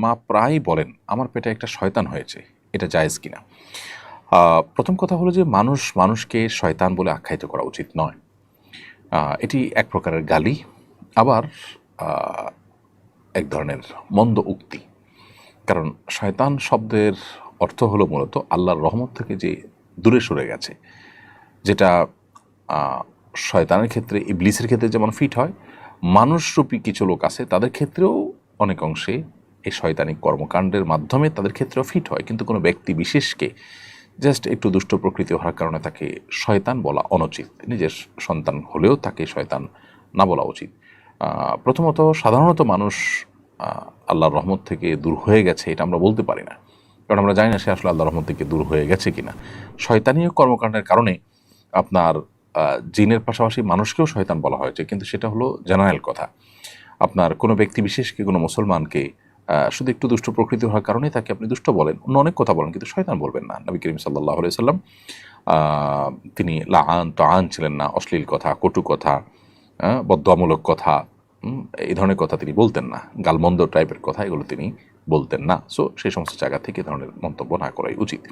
মা প্রায়ই বলেন আমার পেটে একটা শয়তান হয়েছে, এটা জায়েজ কিনা? প্রথম কথা হলো যে মানুষকে শয়তান বলে আখ্যায়িত করা উচিত নয়। এটি এক প্রকারের গালি, আবার এক ধরনের মন্দ উক্তি। কারণ শয়তান শব্দের অর্থ হলো মূলত আল্লাহর রহমত থেকে যে দূরে সরে গেছে, যেটা শয়তানের ক্ষেত্রে, ইবলিসের ক্ষেত্রে যেমন ফিট হয়, মানুষরূপী কিছু লোক আছে তাদের ক্ষেত্রেও অনেক অংশে এই শয়তানিক কর্মকাণ্ডের মাধ্যমে তাদের ক্ষেত্রেও ফিট হয়। কিন্তু কোনো ব্যক্তি বিশেষকে জাস্ট একটু দুষ্ট প্রকৃতি হওয়ার কারণে তাকে শয়তান বলা অনুচিত। নিজের সন্তান হলেও তাকে শয়তান না বলা উচিত। প্রথমত সাধারণত মানুষ আল্লাহর রহমত থেকে দূর হয়ে গেছে এটা আমরা বলতে পারি না, কারণ আমরা জানি না সে আসলে আল্লাহর রহমত থেকে দূর হয়ে গেছে কিনা। শয়তানীয় কর্মকাণ্ডের কারণে আপনার জিনের পাশাপাশি মানুষকেও শয়তান বলা হয়েছে, কিন্তু সেটা হলো জেনারেল কথা। আপনার কোনো ব্যক্তি বিশেষকে, কোনো মুসলমানকে শুধু একটু দুষ্ট প্রকৃতি হওয়ার কারণে তাকে আপনি দুষ্ট বলেন, অন্য অনেক কথা বলেন, কিন্তু শয়তান বলবেন না। নবী করিম সাল্লাল্লাহু আলাইহি সাল্লাম তিনি লাআন তাআন ছিলেন না। অশ্লীল কথা, কটু কথা, বদদোয়ামূলক কথা, এই ধরনের কথা তিনি বলতেন না। গালমন্দ টাইপের কথা এগুলো তিনি বলতেন না। সো সেই সমস্ত জায়গা থেকে এ ধরনের মন্তব্য না করাই উচিত।